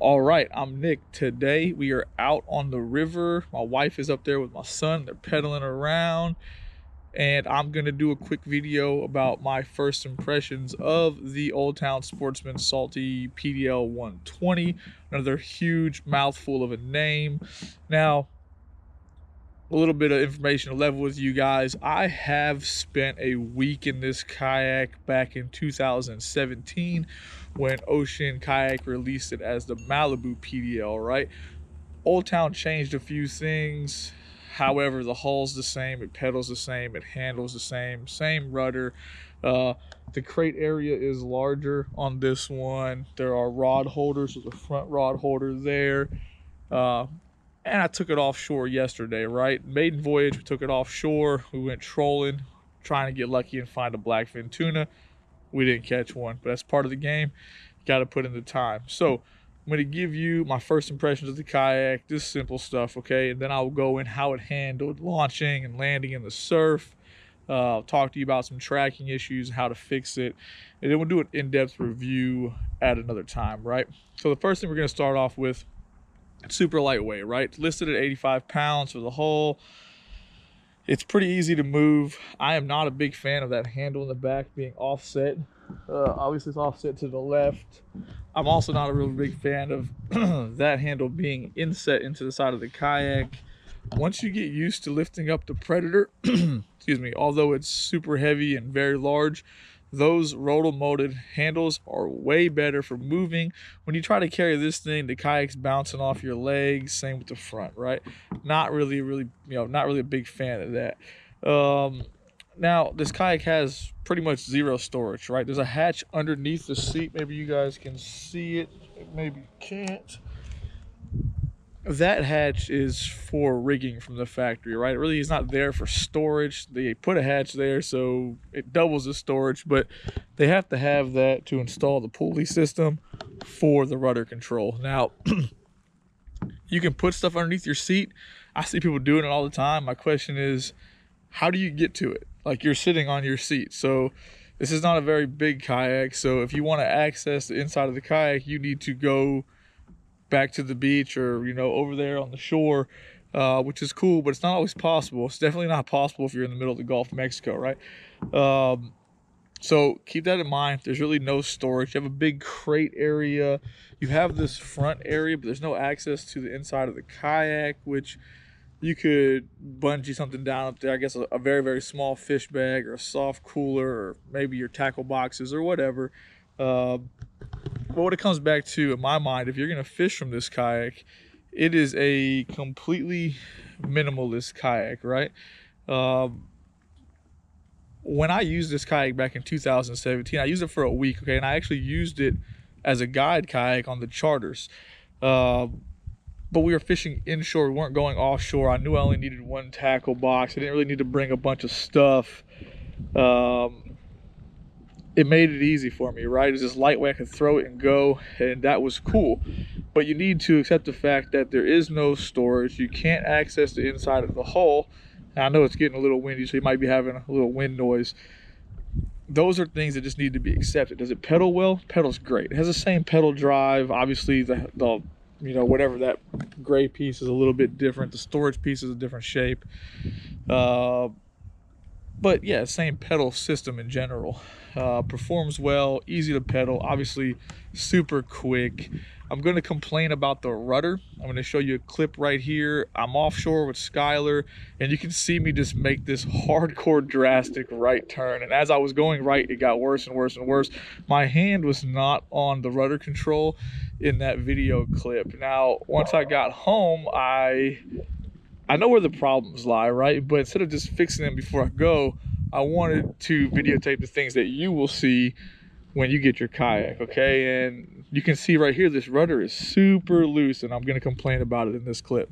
All right, I'm Nick. Today we are out on the river. My wife is up there with my son. They're pedaling around, and I'm gonna do a quick video about my first impressions of the Old Town Sportsman Salty PDL 120. Another huge mouthful of a name. Now, a little bit of information to level with you guys. I have spent a week in this kayak back in 2017 when Ocean Kayak released it as the Malibu PDL, right? Old Town changed a few things. However, the hull's the same, it pedals the same, it handles the same rudder. The crate area is larger on this one. There are rod holders, there's a front rod holder there. And I took it offshore yesterday, right? Maiden voyage, we took it offshore. We went trolling, trying to get lucky and find a blackfin tuna. We didn't catch one, but that's part of the game. You got to put in the time. So I'm going to give you my first impressions of the kayak, just simple stuff, okay? And then I'll go in how it handled launching and landing in the surf. I'll talk to you about some tracking issues, how to fix it. And then we'll do an in-depth review at another time, right? So the first thing we're going to start off with, super lightweight, right? It's listed at 85 pounds for the hull. It's pretty easy to move. I am not a big fan of that handle in the back being offset. Obviously it's offset to the left. I'm also not a real big fan of that handle being inset into the side of the kayak. Once you get used to lifting up the Predator, excuse me, although it's super heavy and very large, those rotor molded handles are way better for moving. When you try to carry this thing, the kayak's bouncing off your legs. Same with the front, right? Not really a big fan of that. Now this kayak has pretty much zero storage, right? There's a hatch underneath the seat. Maybe you guys can see it, maybe you can't. That hatch is for rigging from the factory, right? It really is not there for storage. They put a hatch there so it doubles the storage, but they have to have that to install the pulley system for the rudder control. Now, you can put stuff underneath your seat. I see people doing it all the time. My question is, how do you get to it? Like, you're sitting on your seat. So this is not a very big kayak. So if you want to access the inside of the kayak, you need to go back to the beach or, over there on the shore, which is cool, but it's not always possible. It's definitely not possible if you're in the middle of the Gulf of Mexico, right? So keep that in mind. There's really no storage. You have a big crate area. You have this front area, but there's no access to the inside of the kayak, which you could bungee something down up there. I guess a very, very small fish bag or a soft cooler or maybe your tackle boxes or whatever. But what it comes back to, in my mind, if you're going to fish from this kayak, it is a completely minimalist kayak, right? When I used this kayak back in 2017, I used it for a week, okay? And I actually used it as a guide kayak on the charters. But we were fishing inshore. We weren't going offshore. I knew I only needed one tackle box. I didn't really need to bring a bunch of stuff. It made it easy for me, right? It was just lightweight. I could throw it and go, and that was cool. But you need to accept the fact that there is no storage. You can't access the inside of the hull. And I know it's getting a little windy, so you might be having a little wind noise. Those are things that just need to be accepted. Does it pedal well? Pedals great. It has the same pedal drive. Obviously, the whatever that gray piece is a little bit different. The storage piece is a different shape. But yeah, same pedal system in general. Performs well, easy to pedal, obviously super quick. I'm going to complain about the rudder. I'm going to show you a clip right here. I'm offshore with Skylar, and you can see me just make this hardcore drastic right turn. And as I was going right, it got worse and worse and worse. My hand was not on the rudder control in that video clip. Now, once I got home, I know where the problems lie, right? But instead of just fixing them before I go, I wanted to videotape the things that you will see when you get your kayak, okay? And you can see right here, this rudder is super loose, and I'm gonna complain about it in this clip.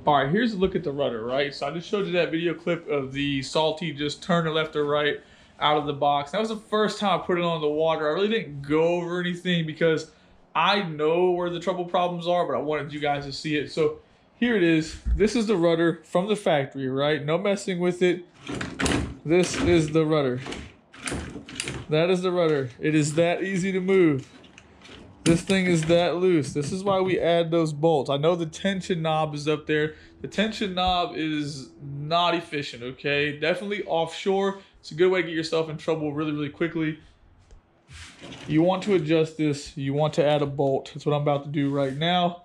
All right, here's a look at the rudder, right? So I just showed you that video clip of the Salty just turning left or right out of the box. That was the first time I put it on the water. I really didn't go over anything because I know where the trouble problems are, but I wanted you guys to see it. So here it is. This is the rudder from the factory, right? No messing with it. This is the rudder. That is the rudder. It is that easy to move. This thing is that loose. This is why we add those bolts. I know the tension knob is up there. The tension knob is not efficient, okay? Definitely offshore. It's a good way to get yourself in trouble really, really quickly. You want to adjust this. You want to add a bolt. That's what I'm about to do right now.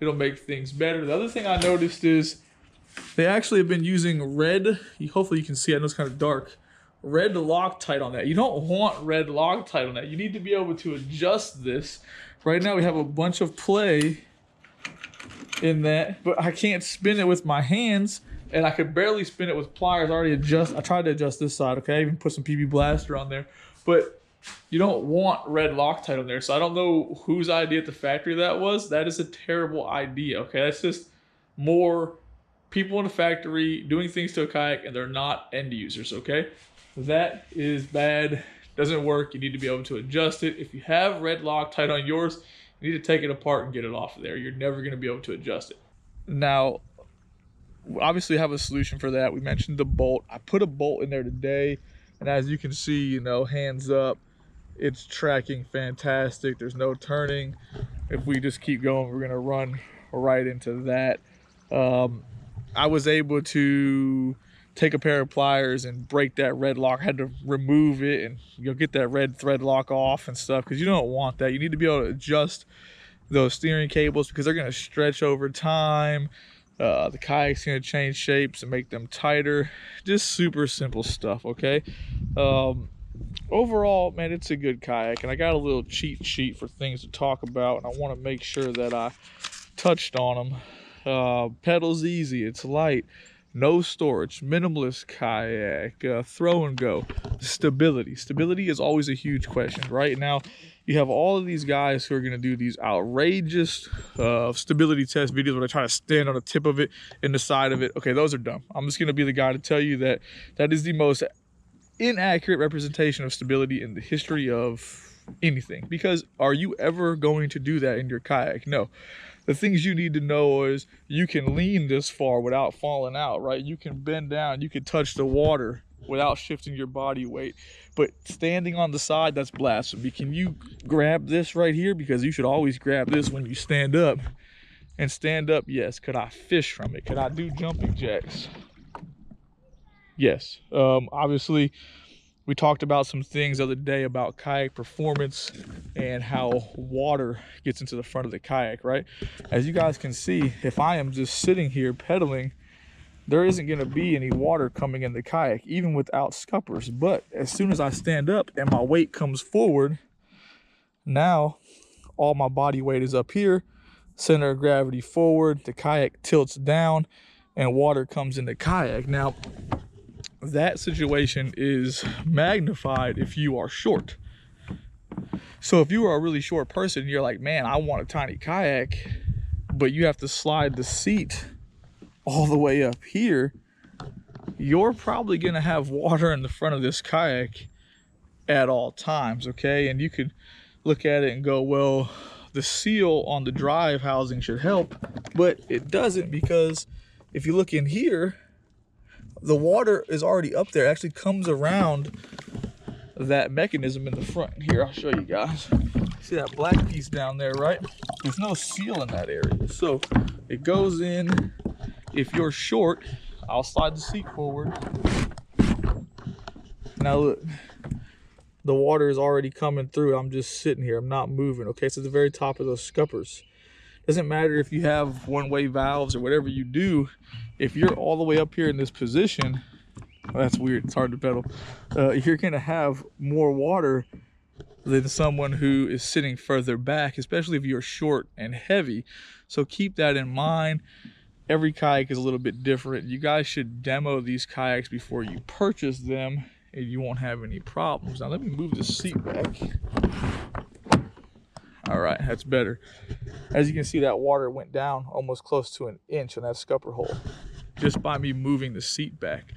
It'll make things better. The other thing I noticed is they actually have been using red. Hopefully you can see it. I know it's kind of dark. Red Loctite on that. You don't want red Loctite on that. You need to be able to adjust this. Right now we have a bunch of play in that, but I can't spin it with my hands, and I could barely spin it with pliers. I tried to adjust this side, okay? I even put some PB Blaster on there, but you don't want red Loctite on there. So I don't know whose idea at the factory that was. That is a terrible idea, okay? That's just more people in the factory doing things to a kayak, and they're not end users, okay? That is bad. Doesn't work. You need to be able to adjust it. If you have red Loctite on yours, you need to take it apart and get it off of there. You're never going to be able to adjust it. Now, obviously, we have a solution for that. We mentioned the bolt. I put a bolt in there today, and as you can see, you know, hands up, it's tracking fantastic. There's no turning. If we just keep going, we're going to run right into that. I was able to take a pair of pliers and break that red lock. I had to remove it and get that red thread lock off and stuff, because you don't want that. You need to be able to adjust those steering cables because they're going to stretch over time. The kayak's going to change shapes and make them tighter. Just super simple stuff, okay? Overall, man, it's a good kayak, and I got a little cheat sheet for things to talk about, and I want to make sure that I touched on them. Pedals easy, it's light. No storage, minimalist kayak, throw and go. Stability. Stability is always a huge question. Right now, you have all of these guys who are going to do these outrageous stability test videos where they try to stand on the tip of it and the side of it. Okay, those are dumb. I'm just going to be the guy to tell you that that is the most inaccurate representation of stability in the history of anything. Because are you ever going to do that in your kayak? No. The things you need to know is you can lean this far without falling out, right? You can bend down, you can touch the water without shifting your body weight. But standing on the side, that's blasphemy. Can you grab this right here? Because you should always grab this when you stand up. And stand up, yes. Could I fish from it? Could I do jumping jacks? Yes. Obviously, we talked about some things the other day about kayak performance and how water gets into the front of the kayak, right? As you guys can see, if I am just sitting here pedaling, there isn't going to be any water coming in the kayak, even without scuppers. But as soon as I stand up and my weight comes forward, now all my body weight is up here, center of gravity forward, the kayak tilts down, and water comes in the kayak. Now, that situation is magnified if you are short. So if you are a really short person, you're like, man, I want a tiny kayak, but you have to slide the seat all the way up here, you're probably going to have water in the front of this kayak at all times, okay? And you could look at it and go, well, the seal on the drive housing should help, but it doesn't, because if you look in here, the water is already up there. It actually comes around that mechanism in the front. Here, I'll show you guys. See that black piece down there, right? There's no seal in that area. So it goes in. If you're short, I'll slide the seat forward. Now look, the water is already coming through. I'm just sitting here. I'm not moving, okay? So at the very top of those scuppers. Doesn't matter if you have one-way valves or whatever you do. If you're all the way up here in this position, well, that's weird, it's hard to pedal. You're gonna have more water than someone who is sitting further back, especially if you're short and heavy. So keep that in mind. Every kayak is a little bit different. You guys should demo these kayaks before you purchase them, and you won't have any problems. Now let me move the seat back. All right, that's better. As you can see, that water went down almost close to an inch on that scupper hole just by me moving the seat back.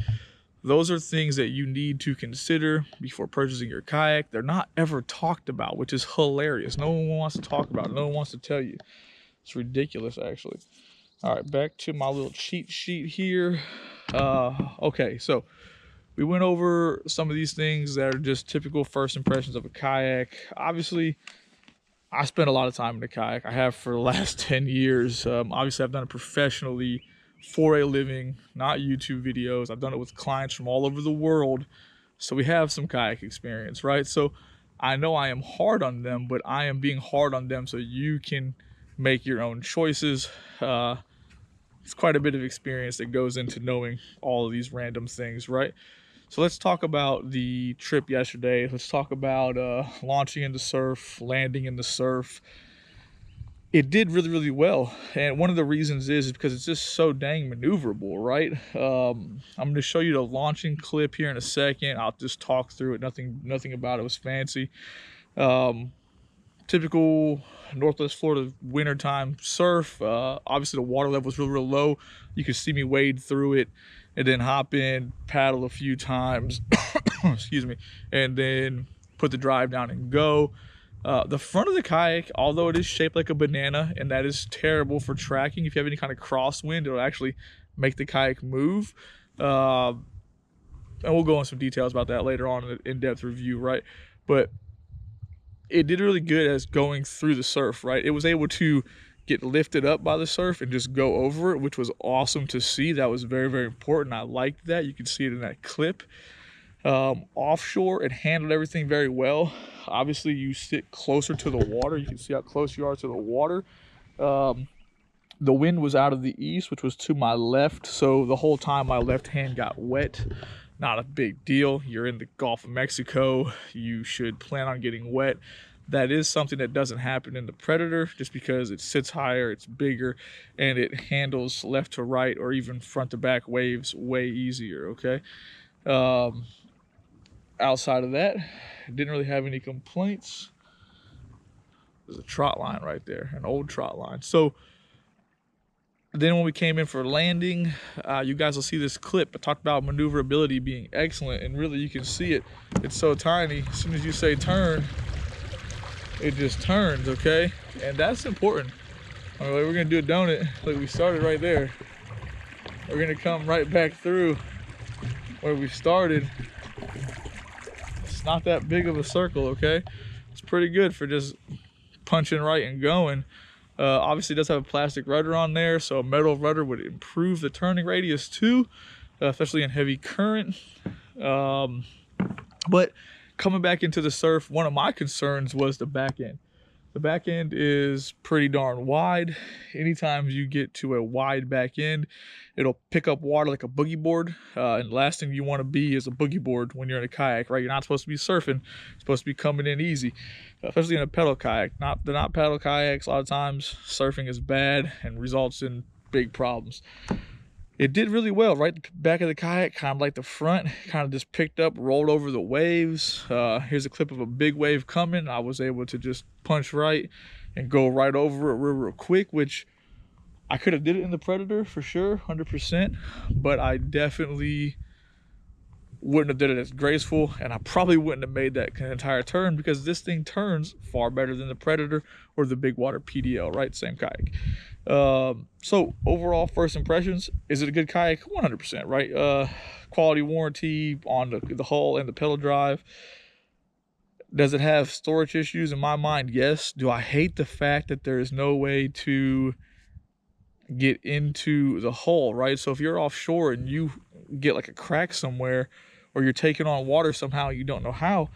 Those are things that you need to consider before purchasing your kayak. They're not ever talked about, which is hilarious. No one wants to talk about it. No one wants to tell you. It's ridiculous, actually. All right, back to my little cheat sheet here. Okay, so we went over some of these things that are just typical first impressions of a kayak. Obviously, I spend a lot of time in the kayak. I have for the last 10 years. Obviously, I've done it professionally for a living, not YouTube videos. I've done it with clients from all over the world. So we have some kayak experience, right? So I know I am hard on them, but I am being hard on them so you can make your own choices. It's quite a bit of experience that goes into knowing all of these random things, right? So let's talk about the trip yesterday. Let's talk about launching in the surf, landing in the surf. It did really, really well. And one of the reasons is because it's just so dang maneuverable, right? I'm going to show you the launching clip here in a second. I'll just talk through it. Nothing about it was fancy. Typical Northwest Florida wintertime surf. Obviously the water level was real, real low. You could see me wade through it and then hop in, paddle a few times, excuse me, and then put the drive down and go. The front of the kayak, although it is shaped like a banana, and that is terrible for tracking, if you have any kind of crosswind, it'll actually make the kayak move. And we'll go into some details about that later on in an in-depth review, right? But it did really good as going through the surf, right? It was able to get lifted up by the surf and just go over it, which was awesome to see. That was very, very important. I liked that. You can see it in that clip. Offshore, it handled everything very well. Obviously, you sit closer to the water. You can see how close you are to the water. The wind was out of the east, which was to my left. So the whole time my left hand got wet. Not a big deal. You're in the Gulf of Mexico. You should plan on getting wet. That is something that doesn't happen in the Predator just because it sits higher, it's bigger, and it handles left to right or even front to back waves way easier, okay? Outside of that, didn't really have any complaints. There's a trot line right there, an old trot line. So then when we came in for landing, you guys will see this clip. I talked about maneuverability being excellent, and really you can see it. It's so tiny. As soon as you say turn, it just turns, okay? And that's important. All right, we're gonna do a donut. Look, we started right there. We're gonna come right back through where we started. It's not that big of a circle, okay? It's pretty good for just punching right and going. Obviously it does have a plastic rudder on there, so a metal rudder would improve the turning radius too, especially in heavy current. But coming back into the surf, one of my concerns was the back end. The back end is pretty darn wide. Anytime you get to a wide back end, it'll pick up water like a boogie board. And the last thing you want to be is a boogie board when you're in a kayak, right? You're not supposed to be surfing. You're supposed to be coming in easy, especially in a pedal kayak. They're not pedal kayaks. A lot of times surfing is bad and results in big problems. It did really well, right? The back of the kayak, kind of like the front, kind of just picked up, rolled over the waves. Here's a clip of a big wave coming. I was able to just punch right and go right over it real quick, which I could have did it in the Predator for sure, 100%, but I definitely wouldn't have did it as graceful, and I probably wouldn't have made that entire turn because this thing turns far better than the Predator or the Big Water PDL, right? Same kayak. So overall first impressions, is it a good kayak? 100%, right? Quality warranty on the hull and the pedal drive. Does it have storage issues? In my mind, yes. Do I hate the fact that there is no way to get into the hull, right? So if you're offshore and you get like a crack somewhere, or you're taking on water somehow, you don't know how,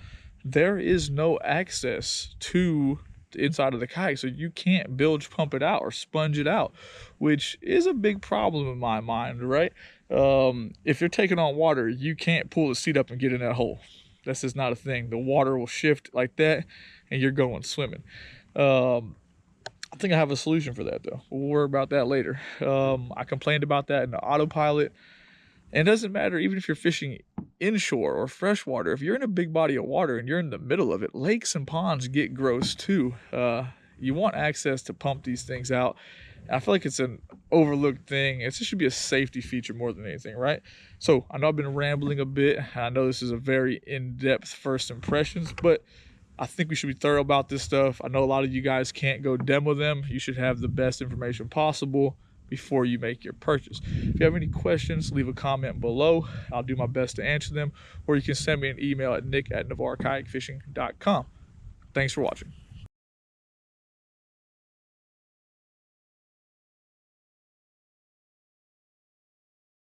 there is no access to the inside of the kayak, so you can't bilge pump it out or sponge it out, which is a big problem in my mind, right? If you're taking on water, you can't pull the seat up and get in that hole. That's just not a thing. The water will shift like that and you're going swimming. I think I have a solution for that though. We'll worry about that later. I complained about that in the autopilot. And it doesn't matter even if you're fishing inshore or freshwater. If you're in a big body of water and you're in the middle of it, lakes and ponds get gross too. You want access to pump these things out. And I feel like it's an overlooked thing. It should be a safety feature more than anything, right? So I know I've been rambling a bit. I know this is a very in-depth first impressions, but I think we should be thorough about this stuff. I know a lot of you guys can't go demo them. You should have the best information possible before you make your purchase. If you have any questions, leave a comment below. I'll do my best to answer them, or you can send me an email at nick@navarrekayakfishing.com. Thanks for watching.